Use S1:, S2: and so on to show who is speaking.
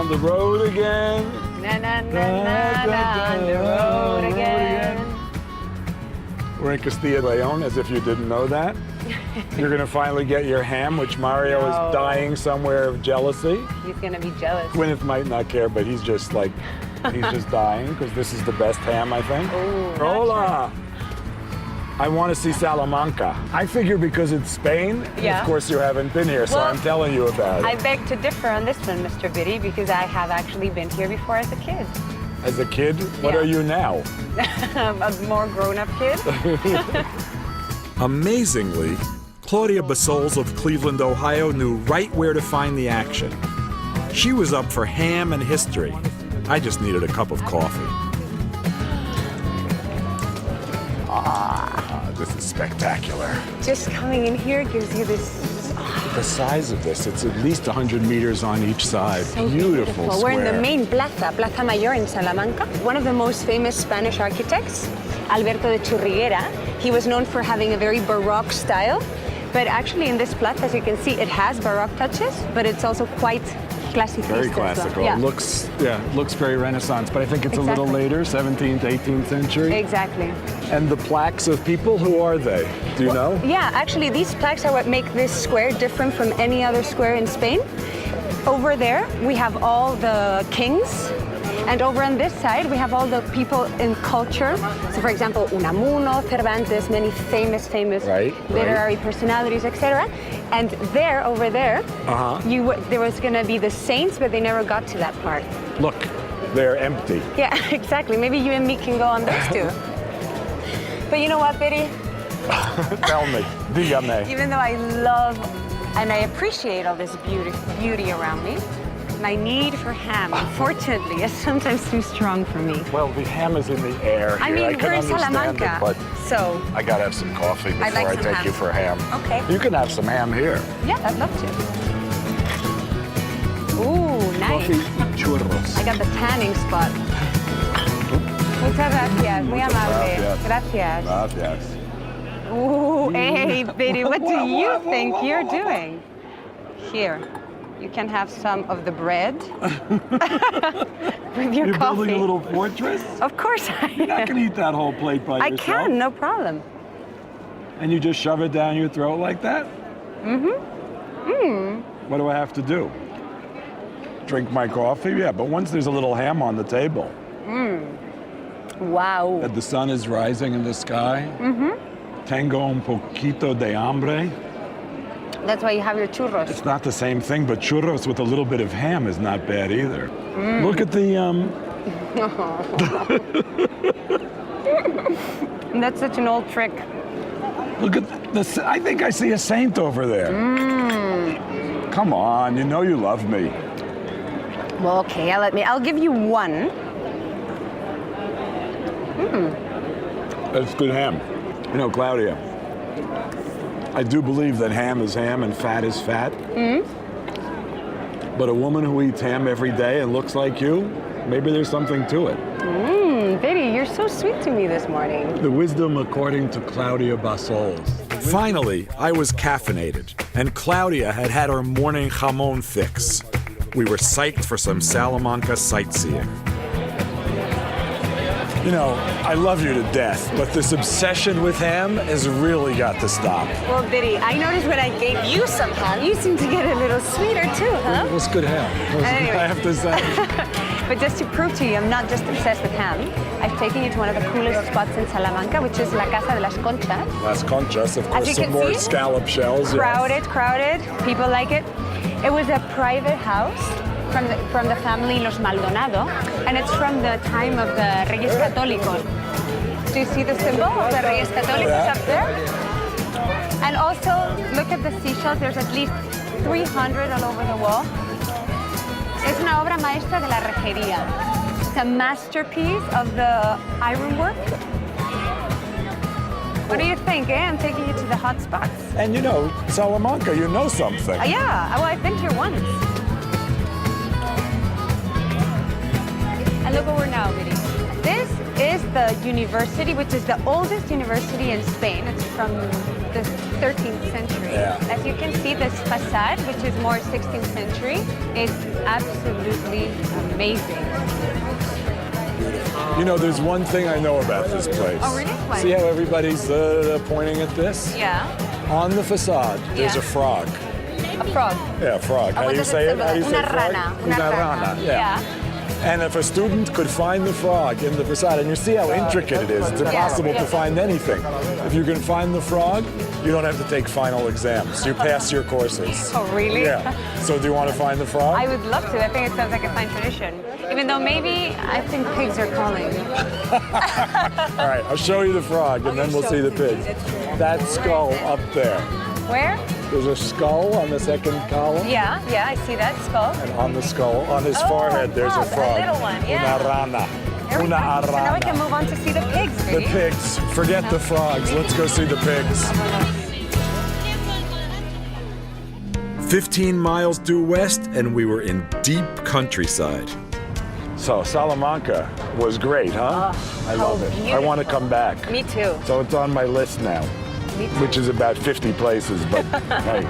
S1: on the road again.
S2: Na na na na na, on the road again.
S1: We're in Castilla y León, as if you didn't know that. You're gonna finally get your ham, which Mario is dying somewhere of jealousy.
S2: He's gonna be jealous.
S1: Gwyneth might not care, but he's just dying, because this is the best ham, I think.
S2: Ooh,
S1: Hola! I want to see Salamanca. I figure because it's Spain,
S2: Yeah.
S1: of course you haven't been here, so
S2: Well,
S1: I'm telling you about it.
S2: I beg to differ on this one, Mr. Biddy, because I have actually been here before as a kid.
S1: As a kid, what
S2: Yeah.
S1: are you now?
S2: A more grown-up kid.
S3: Amazingly, Claudia Basols of Cleveland, Ohio knew right where to find the action. She was up for ham and history. I just needed a cup of coffee.
S1: This is spectacular.
S2: Just coming in here gives you this
S1: The size of this, it's at least 100 meters on each side.
S2: so
S1: Beautiful
S2: We're
S1: square.
S2: in the main plaza, Plaza Mayor in Salamanca. One of the most famous Spanish architects, Alberto de Churriguera. He was known for having a very Baroque style, but actually in this plaza, as you can see, it has Baroque touches, but it's also quite classicista.
S1: Very
S2: as well.
S1: classical.
S2: Yeah.
S1: It looks very Renaissance, but I think it's a little
S2: Exactly.
S1: later, 17th, 18th century.
S2: Exactly.
S1: And the plaques of people, who are they? Do you know?
S2: Yeah, actually, these plaques are what make this square different from any other square in Spain. Over there, we have all the kings. And over on this side, we have all the people in culture. So, for example, Unamuno, Cervantes, many famous
S1: Right,
S2: literary personalities, etc. And there, over there, there was going to be the saints, but they never got to that part.
S1: Look, they're empty.
S2: Yeah, exactly. Maybe you and me can go on those two. But you know what, Biddy?
S1: Tell me, dígame.
S2: Even though I love and I appreciate all this beauty around me, my need for ham, unfortunately, is sometimes too strong for me.
S1: Well, the ham is in the air here.
S2: I mean,
S1: can
S2: we're in
S1: understand
S2: Salamanca,
S1: it, but
S2: so
S1: I gotta have some coffee before
S2: I'd like
S1: I
S2: some
S1: take
S2: ham.
S1: you for ham.
S2: Okay.
S1: You can have some ham here.
S2: yeah, I'd love to. Ooh, nice.
S1: Coffee y churros.
S2: I got the tanning spot. Muchas gracias, muy amable. Gracias.
S1: Gracias.
S2: Ooh, hey, Biddy, what do you think you're doing? Here, you can have some of the bread with your
S1: You're
S2: coffee.
S1: building a little fortress?
S2: Of course I am.
S1: You're not gonna eat that whole plate by
S2: I
S1: yourself.
S2: can, no problem.
S1: And you just shove it down your throat like that? What do I have to do? Drink my coffee? Yeah, but once there's a little ham on the table
S2: Wow.
S1: and the sun is rising in the sky, tengo un poquito de hambre.
S2: That's why you have your churros.
S1: It's not the same thing, but churros with a little bit of ham is not bad either. Look at the,
S2: That's such an old trick.
S1: look at this. I think I see a saint over there. Come on, you know you love me.
S2: Well, okay, I'll give you one.
S1: That's good ham. You know, Claudia, I do believe that ham is ham and fat is fat. But a woman who eats ham every day and looks like you, maybe there's something to it.
S2: Baby, you're so sweet to me this morning.
S1: The wisdom according to Claudia Basols.
S3: Finally, I was caffeinated, and Claudia had had her morning jamon fix. We were psyched for some Salamanca sightseeing.
S1: You know, I love you to death, but this obsession with ham has really got to stop.
S2: Well, Biddy, I noticed when I gave you some ham, you seem to get a little sweeter too, huh?
S1: What's good ham?
S2: Anyway.
S1: I have to say.
S2: But just to prove to you, I'm not just obsessed with ham. I've taken you to one of the coolest spots in Salamanca, which is La Casa de las Conchas.
S1: Las conchas, of course,
S2: you
S1: some
S2: can
S1: more
S2: see,
S1: scallop shells.
S2: Crowded. People like it. It was a private house from the family Los Maldonado, and it's from the time of the Reyes Católicos. Do you see the symbol of the Reyes Católicos up there? And also, look at the seashells. There's at least 300 all over the wall. Es una obra maestra de la rejería. It's a masterpiece of the ironwork. What do you think, eh? I'm taking you to the hot spots.
S1: And you know, Salamanca, you know something.
S2: Yeah, well, I've been here once. And look where we're now, Biddy. This is the university, which is the oldest university in Spain. It's from the 13th century.
S1: Yeah.
S2: As you can see, this facade, which is more 16th century, is absolutely amazing.
S1: You know, there's one thing I know about this place.
S2: Oh, really? What?
S1: See how everybody's pointing at this?
S2: Yeah.
S1: On the facade, there's
S2: Yeah.
S1: a frog.
S2: A frog.
S1: Yeah, frog. How do you say it? How do you say
S2: Una
S1: frog?
S2: rana.
S1: Una rana, yeah. And if a student could find the frog in the facade, and you see how intricate it is, it's impossible to find anything. If you can find the frog, you don't have to take final exams. You pass your courses.
S2: Oh, really?
S1: Yeah. So do you want to find the frog?
S2: I would love to. I think it sounds like a fine tradition. Even though maybe I think pigs are calling.
S1: All right, I'll show you the frog, and then we'll see the pigs. That skull up there.
S2: Where?
S1: There's a skull on the second column.
S2: Yeah, I see that skull.
S1: And on the skull, on his forehead, there's a frog.
S2: A little one, yeah.
S1: Una rana.
S2: There we
S1: Una
S2: go. So now we can
S1: rana.
S2: move on to see the pigs,
S1: The
S2: baby.
S1: pigs. Forget the frogs. Let's go see the pigs.
S3: 15 miles due west, and we were in deep countryside.
S1: So Salamanca was great, huh? I love it. I
S2: beautiful.
S1: want to come back.
S2: Me too.
S1: So it's on my list now,
S2: Me too.
S1: which is about 50 places, but hey.